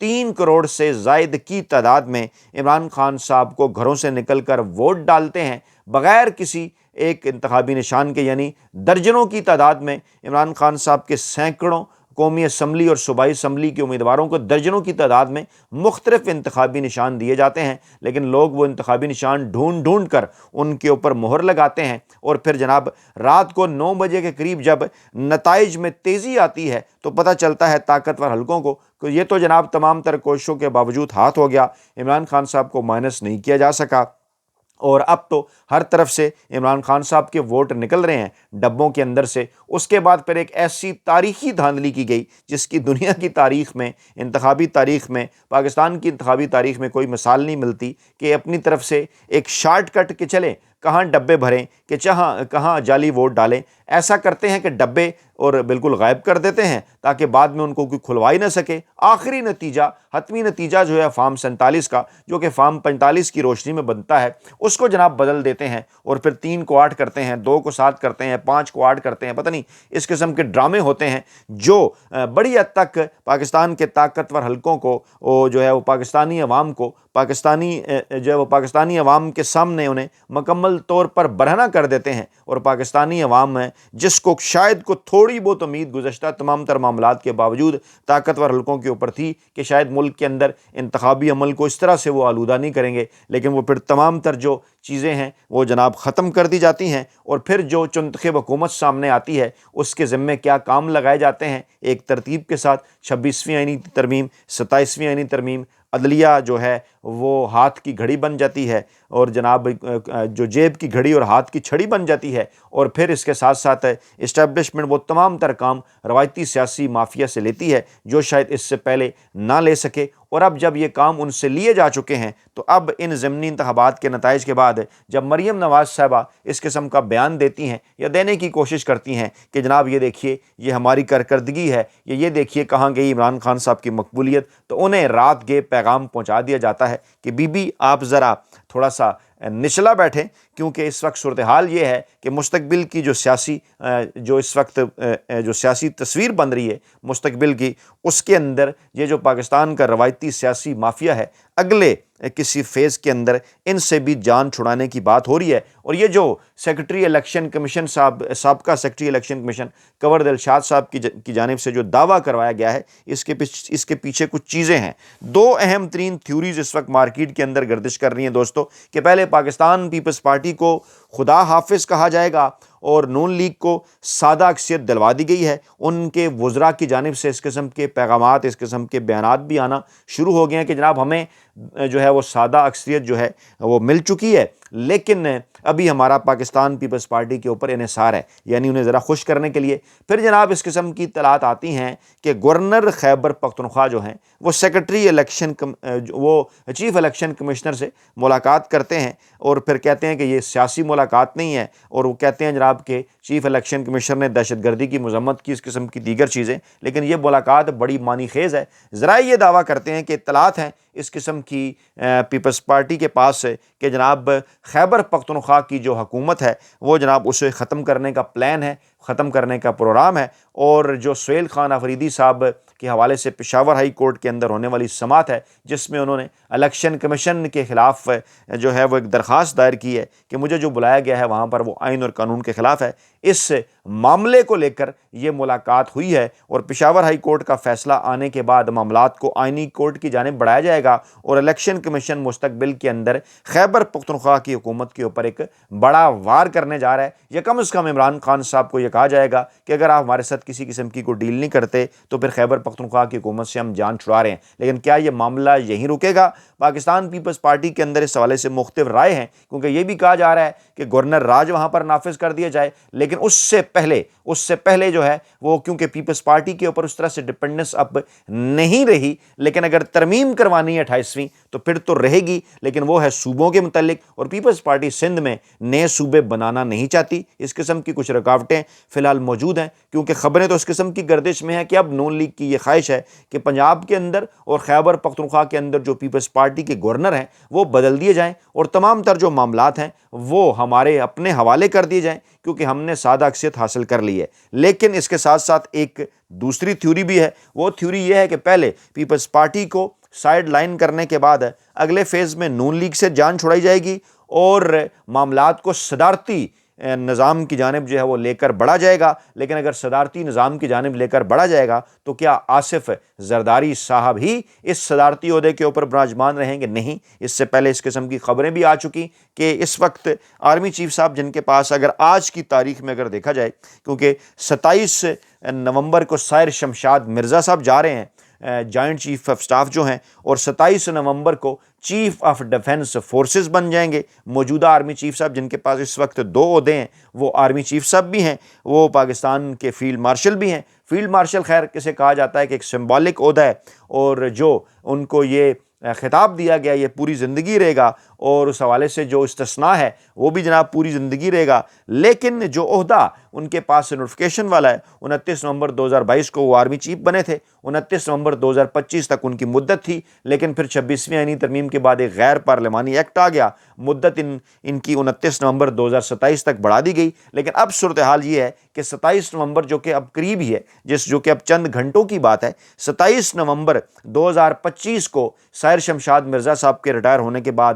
3 کروڑ سے زائد کی تعداد میں عمران خان صاحب کو گھروں سے نکل کر ووٹ ڈالتے ہیں بغیر کسی ایک انتخابی نشان کے، یعنی درجنوں کی تعداد میں عمران خان صاحب کے سینکڑوں قومی اسمبلی اور صوبائی اسمبلی کے امیدواروں کو درجنوں کی تعداد میں مختلف انتخابی نشان دیے جاتے ہیں، لیکن لوگ وہ انتخابی نشان ڈھونڈ کر ان کے اوپر مہر لگاتے ہیں، اور پھر جناب رات کو 9 بجے کے قریب جب نتائج میں تیزی آتی ہے تو پتہ چلتا ہے طاقتور حلقوں کو کہ یہ تو جناب تمام تر کوششوں کے باوجود ہاتھ ہو گیا، عمران خان صاحب کو مائنس نہیں کیا جا سکا، اور اب تو ہر طرف سے عمران خان صاحب کے ووٹ نکل رہے ہیں ڈبوں کے اندر سے۔ اس کے بعد پھر ایک ایسی تاریخی دھاندلی کی گئی جس کی دنیا کی تاریخ میں، انتخابی تاریخ میں، پاکستان کی انتخابی تاریخ میں کوئی مثال نہیں ملتی، کہ اپنی طرف سے ایک شارٹ کٹ کے چلیں، کہاں ڈبے بھریں کہ کہاں جعلی ووٹ ڈالیں۔ ایسا کرتے ہیں کہ ڈبے اور بالکل غائب کر دیتے ہیں تاکہ بعد میں ان کو کوئی کھلوا ہی نہ سکے۔ آخری نتیجہ، حتمی نتیجہ جو ہے فارم 47 کا، جو کہ فارم 45 کی روشنی میں بنتا ہے، اس کو جناب بدل دیتے ہیں، اور پھر 3 کو 8 کرتے ہیں، 2 کو 7 کرتے ہیں، 5 کو 8 کرتے ہیں، پتہ نہیں اس قسم کے ڈرامے ہوتے ہیں جو بڑی حد تک پاکستان کے طاقتور حلقوں کو جو ہے وہ پاکستانی عوام کو پاکستانی عوام کے سامنے انہیں مکمل طور پر برہنہ کر دیتے ہیں، اور پاکستانی عوام ہے جس کو شاید کو تھوڑی بہت امید گزشتہ تمام تر معاملات کے باوجود طاقتور حلقوں کے اوپر تھی کہ شاید ملک کے اندر انتخابی عمل کو اس طرح سے وہ آلودہ نہیں کریں گے، لیکن وہ پھر تمام تر جو چیزیں ہیں وہ جناب ختم کر دی جاتی ہیں، اور پھر جو چنتخب حکومت سامنے آتی ہے اس کے ذمے کیا کام لگائے جاتے ہیں ایک ترتیب کے ساتھ۔ 26ویں آئینی ترمیم، 27ویں آئینی ترمیم، عدلیہ جو ہے وہ ہاتھ کی گھڑی بن جاتی ہے، اور جناب جو جیب کی گھڑی اور ہاتھ کی چھڑی بن جاتی ہے، اور پھر اس کے ساتھ ساتھ اسٹیبلشمنٹ وہ تمام تر کام روایتی سیاسی مافیا سے لیتی ہے جو شاید اس سے پہلے نہ لے سکے، اور اب جب یہ کام ان سے لیے جا چکے ہیں تو اب ان ضمنی انتخابات کے نتائج کے بعد جب مریم نواز صاحبہ اس قسم کا بیان دیتی ہیں یا دینے کی کوشش کرتی ہیں کہ جناب یہ دیکھیے یہ ہماری کارکردگی ہے، یہ دیکھیے کہاں گئی عمران خان صاحب کی مقبولیت، تو انہیں رات گئے پیغام پہنچا دیا جاتا ہے کہ بی بی آپ ذرا تھوڑا سا نچلا بیٹھیں، کیونکہ اس وقت صورتحال یہ ہے کہ مستقبل کی جو اس وقت جو سیاسی تصویر بن رہی ہے مستقبل کی، اس کے اندر یہ جو پاکستان کا روایتی سیاسی مافیا ہے اگلے کسی فیز کے اندر ان سے بھی جان چھڑانے کی بات ہو رہی ہے۔ اور یہ جو سیکرٹری الیکشن کمیشن سابقہ سیکرٹری الیکشن کمیشن کنور دلشاد صاحب کی جانب سے جو دعویٰ کروایا گیا ہے، اس کے پیچھے کچھ چیزیں ہیں۔ 2 اہم ترین تھیوریز اس وقت مارکیٹ کے اندر گردش کر رہی ہیں دوستو، کہ پہلے پاکستان پیپلز پارٹی کو خدا حافظ کہا جائے گا، اور نون لیگ کو سادہ اکثریت دلوا دی گئی ہے۔ ان کے وزراء کی جانب سے اس قسم کے پیغامات، اس قسم کے بیانات بھی آنا شروع ہو گئے ہیں کہ جناب ہمیں جو ہے وہ سادہ اکثریت جو ہے وہ مل چکی ہے، لیکن ابھی ہمارا پاکستان پیپلز پارٹی کے اوپر انحصار ہے، یعنی انہیں ذرا خوش کرنے کے لیے۔ پھر جناب اس قسم کی اطلاعات آتی ہیں کہ گورنر خیبر پختونخوا جو ہیں وہ وہ چیف الیکشن کمشنر سے ملاقات کرتے ہیں، اور پھر کہتے ہیں کہ یہ سیاسی ملاقات نہیں ہے، اور وہ کہتے ہیں جناب کہ چیف الیکشن کمشنر نے دہشت گردی کی مذمت کی، اس قسم کی دیگر چیزیں، لیکن یہ ملاقات بڑی معنی خیز ہے۔ ذرائع یہ دعویٰ کرتے ہیں کہ اطلاعات ہیں اس قسم کی پیپلز پارٹی کے پاس ہے کہ جناب خیبر پختونخوا کی جو حکومت ہے وہ جناب اسے ختم کرنے کا پلان ہے، ختم کرنے کا پروگرام ہے، اور جو سہیل خان آفریدی صاحب کے حوالے سے پشاور ہائی کورٹ کے اندر ہونے والی سماعت ہے جس میں انہوں نے الیکشن کمیشن کے خلاف جو ہے وہ ایک درخواست دائر کی ہے کہ مجھے جو بلایا گیا ہے وہاں پر وہ آئین اور قانون کے خلاف ہے، اس معاملے کو لے کر یہ ملاقات ہوئی ہے، اور پشاور ہائی کورٹ کا فیصلہ آنے کے بعد معاملات کو آئینی کورٹ کی جانب بڑھایا جائے گا، اور الیکشن کمیشن مستقبل کے اندر خیبر پختونخوا کی حکومت کے اوپر ایک بڑا وار کرنے جا رہا ہے۔ یا کم از کم عمران خان صاحب کو یہ کہا جائے گا کہ اگر آپ ہمارے ساتھ کسی قسم کی کوئی ڈیل نہیں کرتے تو پھر خیبر پختونخوا کی حکومت سے ہم جان چھڑا رہے ہیں۔ لیکن کیا یہ معاملہ یہیں رکے گا؟ پاکستان پیپلز پارٹی کے اندر اس حوالے سے مختلف رائے ہیں، کیونکہ یہ بھی کہا جا رہا ہے کہ گورنر راج وہاں پر نافذ کر دیا جائے، لیکن اس سے پہلے جو ہے وہ کیونکہ پیپلز پارٹی کے اوپر اس طرح سے ڈپینڈنس اب نہیں رہی، لیکن اگر ترمیم کروانی ہے 28ویں تو پھر تو رہے گی، لیکن وہ ہے صوبوں کے متعلق، اور پیپلز پارٹی سندھ میں نئے صوبے بنانا نہیں چاہتی۔ اس قسم کی کچھ رکاوٹیں فی الحال موجود ہیں، کیونکہ خبریں تو اس قسم کی گردش میں ہیں کہ اب نون لیگ کی یہ خواہش ہے کہ پنجاب کے اندر اور خیبر پختونخوا کے اندر جو پیپلز پارٹی پارٹی کے گورنر ہیں وہ بدل دیے جائیں اور تمام تر جو معاملات ہیں وہ ہمارے اپنے حوالے کر دیے جائیں، کیونکہ ہم نے سادہ اکثریت حاصل کر لی ہے۔ لیکن اس کے ساتھ ساتھ ایک دوسری تھیوری بھی ہے، وہ تھیوری یہ ہے کہ پہلے پیپلز پارٹی کو سائیڈ لائن کرنے کے بعد اگلے فیز میں نون لیگ سے جان چھڑائی جائے گی اور معاملات کو صدارتی نظام کی جانب جو ہے وہ لے کر بڑھا جائے گا۔ لیکن اگر صدارتی نظام کی جانب لے کر بڑھا جائے گا تو کیا آصف زرداری صاحب ہی اس صدارتی عہدے کے اوپر براجمان رہیں گے؟ نہیں، اس سے پہلے اس قسم کی خبریں بھی آ چکی کہ اس وقت آرمی چیف صاحب جن کے پاس اگر آج کی تاریخ میں اگر دیکھا جائے، کیونکہ 27 نومبر کو سائر شمشاد مرزا صاحب جا رہے ہیں جوائنٹ چیف آف سٹاف جو ہیں، اور 27 نومبر کو چیف آف ڈیفنس فورسز بن جائیں گے موجودہ آرمی چیف صاحب جن کے پاس اس وقت 2 عہدے ہیں۔ وہ آرمی چیف صاحب بھی ہیں، وہ پاکستان کے فیلڈ مارشل بھی ہیں۔ فیلڈ مارشل خیر کسے کہا جاتا ہے کہ ایک سمبولک عہدہ ہے، اور جو ان کو یہ خطاب دیا گیا یہ پوری زندگی رہے گا، اور اس حوالے سے جو استثناء ہے وہ بھی جناب پوری زندگی رہے گا۔ لیکن جو عہدہ ان کے پاس نوٹیفیکیشن والا ہے، 29 نومبر 2022 کو وہ آرمی چیف بنے تھے، 29 نومبر 2025 تک ان کی مدت تھی، لیکن پھر 26ویں آئینی ترمیم کے بعد ایک غیر پارلیمانی ایکٹ آ گیا، مدت ان کی 29 نومبر 2027 تک بڑھا دی گئی۔ لیکن اب صورتحال یہ ہے کہ 27 نومبر جو کہ اب قریب ہی ہے، جو کہ اب چند گھنٹوں کی بات ہے، 27 نومبر 2025 کو سائر شمشاد مرزا صاحب کے ریٹائر ہونے کے بعد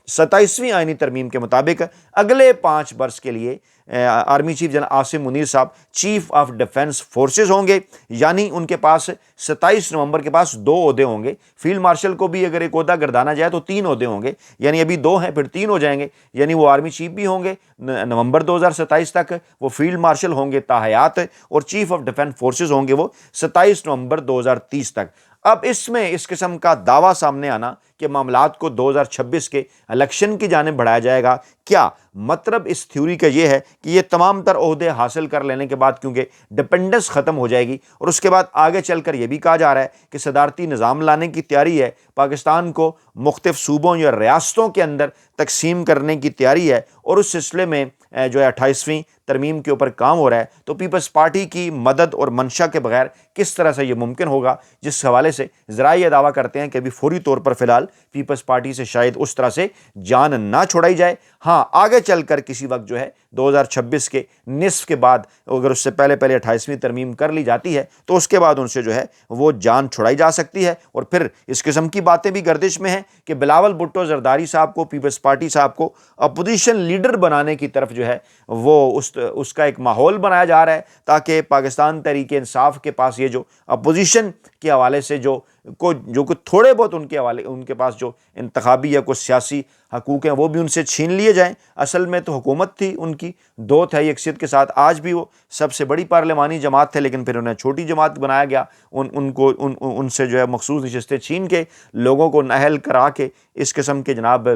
27ویں آئینی ترمیم کے مطابق اگلے 5 برس کے لیے آرمی چیف جناب عاصم منیر صاحب چیف آف ڈیفنس فورسز ہوں گے، یعنی ان کے پاس 27 نومبر کے پاس 2 عہدے ہوں گے۔ فیلڈ مارشل کو بھی اگر ایک عہدہ گردانا جائے تو 3 عہدے ہوں گے، یعنی ابھی 2 ہیں پھر 3 ہو جائیں گے، یعنی وہ آرمی چیف بھی ہوں گے نومبر 2027 تک، وہ فیلڈ مارشل ہوں گے تا حیات، اور چیف آف ڈیفنس فورسز ہوں گے وہ 27 نومبر 2030 تک۔ اب اس میں اس قسم کا دعویٰ سامنے آنا کہ معاملات کو 2026 کے الیکشن کی جانب بڑھایا جائے گا، کیا مطلب اس تھیوری کا یہ ہے کہ یہ تمام تر عہدے حاصل کر لینے کے بعد کیونکہ ڈپینڈنس ختم ہو جائے گی، اور اس کے بعد آگے چل کر یہ بھی کہا جا رہا ہے کہ صدارتی نظام لانے کی تیاری ہے، پاکستان کو مختلف صوبوں یا ریاستوں کے اندر تقسیم کرنے کی تیاری ہے، اور اس سلسلے میں جو ہے 28ویں ترمیم کے اوپر کام ہو رہا ہے، تو پیپلز پارٹی کی مدد اور منشا کے بغیر کس طرح سے یہ ممکن ہوگا، جس حوالے سے ذرائع یہ دعویٰ کرتے ہیں کہ ابھی فوری طور پر فی الحال پیپلز پارٹی سے شاید اس طرح سے جان نہ چھوڑائی جائے۔ ہاں، آگے چل کر کسی وقت جو ہے 2026 کے نصف کے بعد اگر اس سے پہلے 28ویں ترمیم کر لی جاتی ہے تو اس کے بعد ان سے جو ہے وہ جان چھڑائی جا سکتی ہے۔ اور پھر اس قسم کی باتیں بھی گردش میں ہیں کہ بلاول بھٹو زرداری صاحب کو، پیپلز پارٹی صاحب کو اپوزیشن لیڈر بنانے کی طرف جو ہے وہ اس کا ایک ماحول بنایا جا رہا ہے، تاکہ پاکستان تحریک انصاف کے پاس یہ جو اپوزیشن کے حوالے سے جو کچھ تھوڑے بہت ان کے پاس جو انتخابی یا کچھ سیاسی حقوق ہیں وہ بھی ان سے چھین لیے جائیں۔ اصل میں تو حکومت تھی ان کی 2 تہائی اکثریت کے ساتھ، آج بھی وہ سب سے بڑی پارلیمانی جماعت تھے، لیکن پھر انہیں چھوٹی جماعت بنایا گیا، ان سے جو ہے مخصوص نشستیں چھین کے لوگوں کو نااہل کرا کے اس قسم کے جناب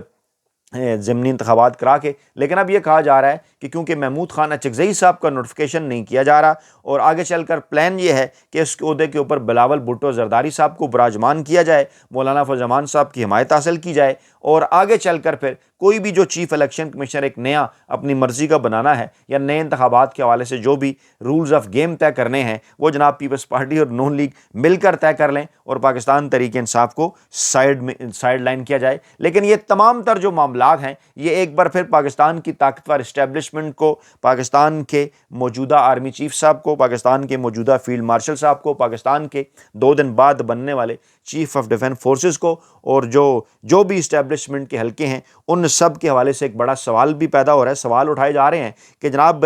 ضمنی انتخابات کرا کے۔ لیکن اب یہ کہا جا رہا ہے کہ کیونکہ محمود خان اچکزئی صاحب کا نوٹیفیکیشن نہیں کیا جا رہا، اور آگے چل کر پلان یہ ہے کہ اس عہدے کے اوپر بلاول بھٹو زرداری صاحب کو براجمان کیا جائے، مولانا فضل الرحمان صاحب کی حمایت حاصل کی جائے، اور آگے چل کر پھر کوئی بھی جو چیف الیکشن کمشنر ایک نیا اپنی مرضی کا بنانا ہے، یا نئے انتخابات کے حوالے سے جو بھی رولز آف گیم طے کرنے ہیں وہ جناب پیپلز پارٹی اور نون لیگ مل کر طے کر لیں، اور پاکستان تحریک انصاف کو سائیڈ لائن کیا جائے۔ لیکن یہ تمام تر جو معاملات ہیں یہ ایک بار پھر پاکستان کی طاقتور اسٹیبلشمنٹ کو، پاکستان کے موجودہ آرمی چیف صاحب کو، پاکستان کے موجودہ فیلڈ مارشل صاحب کو، پاکستان کے 2 دن بعد بننے والے چیف آف ڈیفنس فورسز کو، اور جو بھی اسٹیبلشمنٹ کے حلقے ہیں ان سب کے حوالے سے ایک بڑا سوال بھی پیدا ہو رہا ہے۔ سوال اٹھائے جا رہے ہیں کہ جناب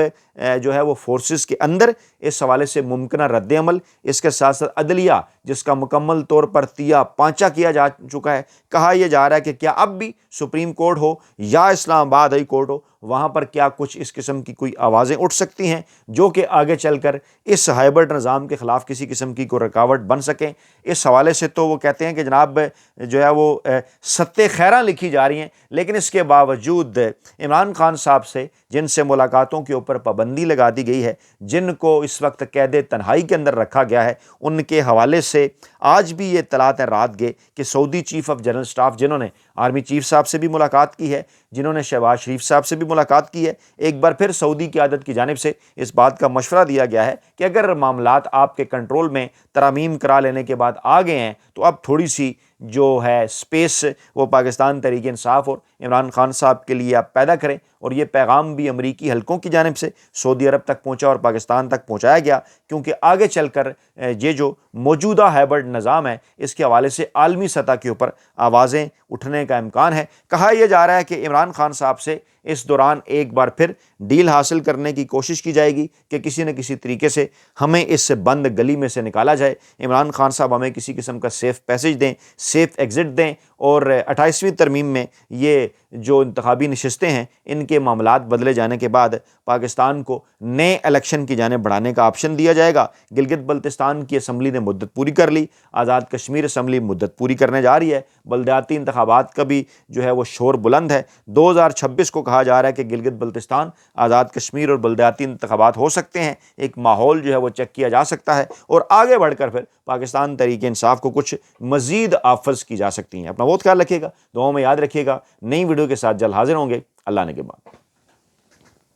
جو ہے وہ فورسز کے اندر اس حوالے سے ممکنہ رد عمل، اس کے ساتھ ساتھ عدلیہ جس کا مکمل طور پر تیا پانچا کیا جا چکا ہے، کہا یہ جا رہا ہے کہ کیا اب بھی سپریم کورٹ ہو یا اسلام آباد ہائی کورٹ ہو، وہاں پر کیا کچھ اس قسم کی کوئی آوازیں اٹھ سکتی ہیں جو کہ آگے چل کر اس ہائبرڈ نظام کے خلاف کسی قسم کی کوئی رکاوٹ بن سکیں۔ اس حوالے سے تو وہ کہتے ہیں کہ جناب جو ہے وہ ستِ خیراں لکھی جا رہی ہیں، لیکن اس کے باوجود عمران خان صاحب سے جن سے ملاقاتوں کے اوپر پابندی لگا دی گئی ہے، جن کو اس وقت قید تنہائی کے اندر رکھا گیا ہے، ان کے حوالے سے آج بھی یہ اطلاعات ہیں رات گئے کہ سعودی چیف آف جنرل سٹاف جنہوں نے آرمی چیف صاحب سے بھی ملاقات کی ہے، جنہوں نے شہباز شریف صاحب سے بھی ملاقات کی ہے، ایک بار پھر سعودی قیادت کی جانب سے اس بات کا مشورہ دیا گیا ہے کہ اگر معاملات آپ کے کنٹرول میں ترامیم کرا لینے کے بعد آ گئے ہیں تو اب تھوڑی سی جو ہے سپیس وہ پاکستان تحریک انصاف اور عمران خان صاحب کے لیے آپ پیدا کریں، اور یہ پیغام بھی امریکی حلقوں کی جانب سے سعودی عرب تک پہنچا اور پاکستان تک پہنچایا گیا، کیونکہ آگے چل کر یہ جو موجودہ ہائبرڈ نظام ہے اس کے حوالے سے عالمی سطح کے اوپر آوازیں اٹھنے کا امکان ہے۔ کہا یہ جا رہا ہے کہ عمران خان صاحب سے اس دوران ایک بار پھر ڈیل حاصل کرنے کی کوشش کی جائے گی کہ کسی نہ کسی طریقے سے ہمیں اس بند گلی میں سے نکالا جائے، عمران خان صاحب ہمیں کسی قسم کا سیف پیسج دیں، سیف ایگزٹ دیں، اور 28ویں ترمیم میں یہ جو انتخابی نشستیں ہیں ان کے معاملات بدلے جانے کے بعد پاکستان کو نئے الیکشن کی جانب بڑھانے کا آپشن دیا جائے گا۔ گلگت بلتستان کی اسمبلی نے مدت پوری کر لی، آزاد کشمیر اسمبلی مدت پوری کرنے جا رہی ہے، بلدیاتی انتخابات کا بھی جو ہے وہ شور بلند ہے۔ 2026 کو کہا جا رہا ہے کہ گلگت بلتستان، آزاد کشمیر اور بلدیاتی انتخابات ہو سکتے ہیں، ایک ماحول جو ہے وہ چیک کیا جا سکتا ہے، اور آگے بڑھ کر پھر پاکستان تحریک انصاف کو کچھ مزید آفرز کی جا سکتی ہیں۔ اپنا بہت خیال رکھیے گا، دعاؤں میں یاد رکھیے گا۔ نئی ویڈیو کے ساتھ جلد حاضر ہوں گے۔ اللہ نے کے بعد۔